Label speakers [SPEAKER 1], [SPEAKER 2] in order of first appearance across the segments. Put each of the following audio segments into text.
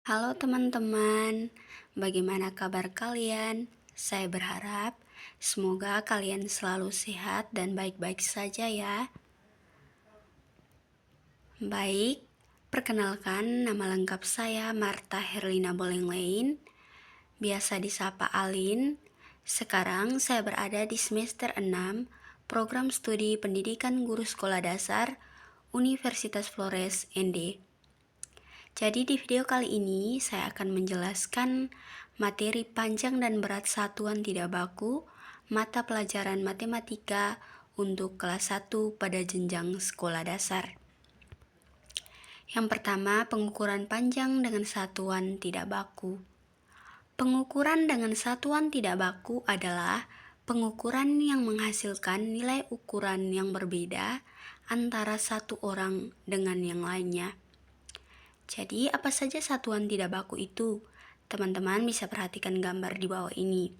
[SPEAKER 1] Halo teman-teman, bagaimana kabar kalian? Saya berharap semoga kalian selalu sehat dan baik-baik saja ya. Baik, perkenalkan nama lengkap saya Marta Herlina Bolenglein, biasa disapa Alin. Sekarang saya berada di semester 6, program studi pendidikan guru sekolah dasar, Universitas Flores ND. Jadi di video kali ini saya akan menjelaskan materi panjang dan berat satuan tidak baku mata pelajaran matematika untuk kelas 1 pada jenjang sekolah dasar. Yang pertama, pengukuran panjang dengan satuan tidak baku. Pengukuran dengan satuan tidak baku adalah pengukuran yang menghasilkan nilai ukuran yang berbeda antara satu orang dengan yang lainnya. Jadi, apa saja satuan tidak baku itu? Teman-teman bisa perhatikan gambar di bawah ini.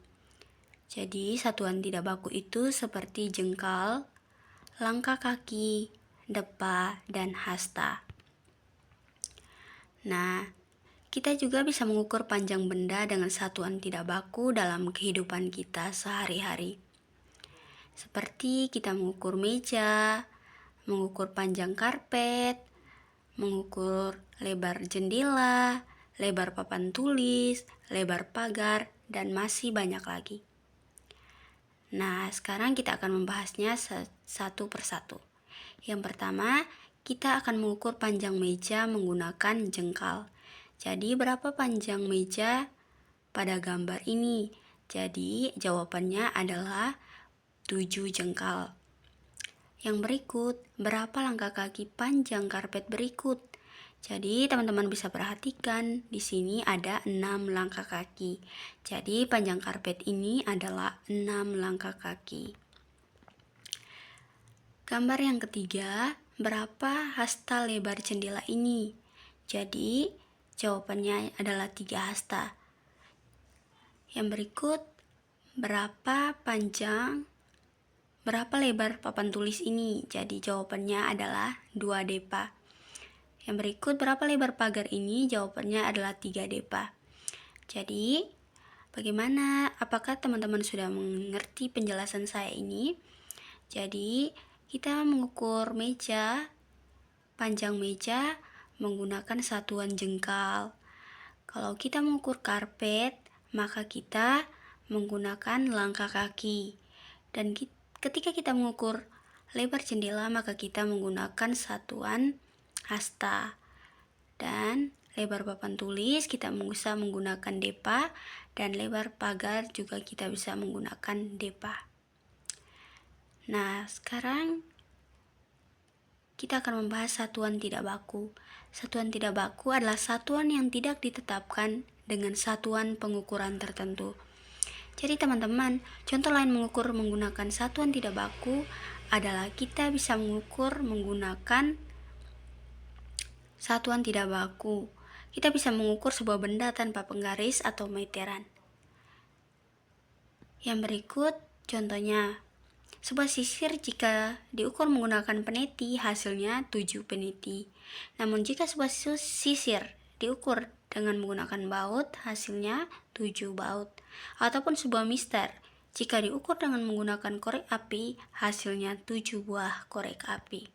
[SPEAKER 1] Jadi, satuan tidak baku itu seperti jengkal, langkah kaki, depa, dan hasta. Nah, kita juga bisa mengukur panjang benda dengan satuan tidak baku dalam kehidupan kita sehari-hari. Seperti kita mengukur meja, mengukur panjang karpet, mengukur lebar jendela, lebar papan tulis, lebar pagar, dan masih banyak lagi. Nah, sekarang kita akan membahasnya satu persatu. Yang pertama, kita akan mengukur panjang meja menggunakan jengkal. Jadi, berapa panjang meja pada gambar ini? Jadi, jawabannya adalah 7 jengkal. Yang berikut, berapa langkah kaki panjang karpet berikut? Jadi, teman-teman bisa perhatikan, di sini ada 6 langkah kaki. Jadi, panjang karpet ini adalah 6 langkah kaki. Gambar yang ketiga, berapa hasta lebar jendela ini? Jadi, jawabannya adalah 3 hasta. Yang berikut, berapa lebar papan tulis ini? Jadi, jawabannya adalah 2 depa. Yang berikut, berapa lebar pagar ini? Jawabannya adalah 3 depa. Jadi, bagaimana? Apakah teman-teman sudah mengerti penjelasan saya ini? Jadi, kita mengukur panjang meja menggunakan satuan jengkal. Kalau kita mengukur karpet, maka kita menggunakan langkah kaki. Dan ketika kita mengukur lebar jendela, maka kita menggunakan satuan hasta. Dan lebar papan tulis kita bisa menggunakan depa, dan lebar pagar juga kita bisa menggunakan depa. Nah, sekarang kita akan membahas satuan tidak baku. Satuan tidak baku adalah satuan yang tidak ditetapkan dengan satuan pengukuran tertentu. Jadi teman-teman, contoh lain mengukur menggunakan satuan tidak baku adalah kita bisa mengukur menggunakan satuan tidak baku. Kita bisa mengukur sebuah benda tanpa penggaris atau meteran. Yang berikut contohnya, sebuah sisir jika diukur menggunakan peniti, hasilnya 7 peniti. Namun jika sebuah sisir diukur dengan menggunakan baut, hasilnya 7 baut. Ataupun sebuah mister, jika diukur dengan menggunakan korek api, hasilnya 7 buah korek api.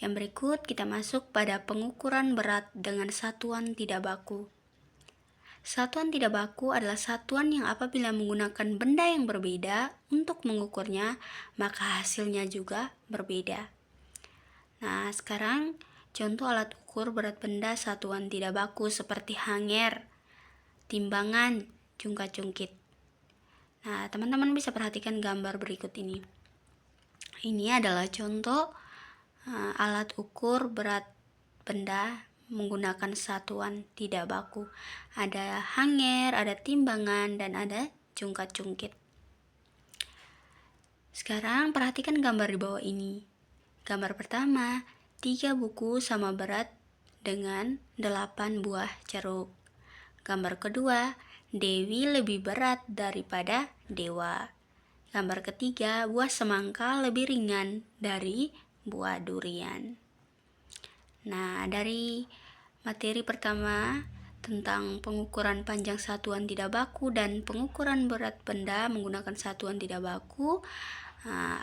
[SPEAKER 1] Yang berikut kita masuk pada pengukuran berat dengan satuan tidak baku. Satuan tidak baku adalah satuan yang apabila menggunakan benda yang berbeda untuk mengukurnya, maka hasilnya juga berbeda. Nah, sekarang contoh alat ukur berat benda satuan tidak baku seperti hanger, timbangan, jungkat-jungkit. Nah, teman-teman bisa perhatikan gambar berikut ini. Ini adalah contoh alat ukur berat benda menggunakan satuan tidak baku. Ada hanger, ada timbangan, dan ada jungkat-jungkit. Sekarang perhatikan gambar di bawah ini. Gambar pertama, 3 buku sama berat dengan 8 buah ceruk. Gambar kedua, Dewi lebih berat daripada Dewa. Gambar ketiga, buah semangka lebih ringan dari buah durian. Nah, dari Materi pertama tentang pengukuran panjang satuan tidak baku dan pengukuran berat benda menggunakan satuan tidak baku.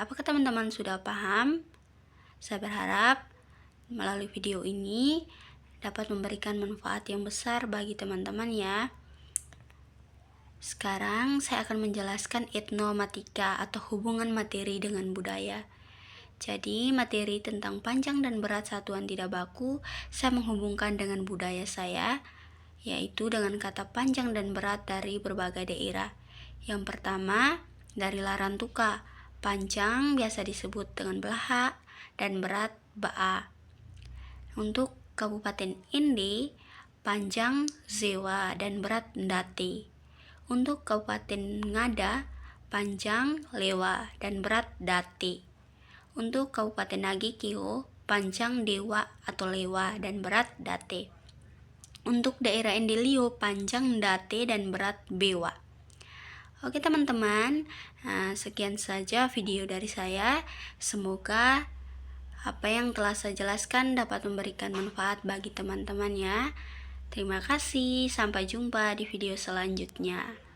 [SPEAKER 1] Apakah teman-teman sudah paham? Saya berharap melalui video ini dapat memberikan manfaat yang besar bagi teman-teman ya. Sekarang saya akan menjelaskan etnomatika atau hubungan materi dengan budaya. Jadi materi tentang panjang dan berat satuan tidak baku saya menghubungkan dengan budaya saya, yaitu dengan kata panjang dan berat dari berbagai daerah. Yang pertama, dari Larantuka. Panjang biasa disebut dengan Blaha dan berat Baa. Untuk Kabupaten Inde, panjang Zewa dan berat Ndate. Untuk Kabupaten Ngada, panjang Lewa dan berat Date. Untuk Kabupaten Nagekeo, panjang Dewa atau Lewa dan berat Date. Untuk daerah Endelio, panjang Date dan berat Bewa. Oke teman-teman, sekian saja video dari saya. Semoga apa yang telah saya jelaskan dapat memberikan manfaat bagi teman-teman ya. Terima kasih, sampai jumpa di video selanjutnya.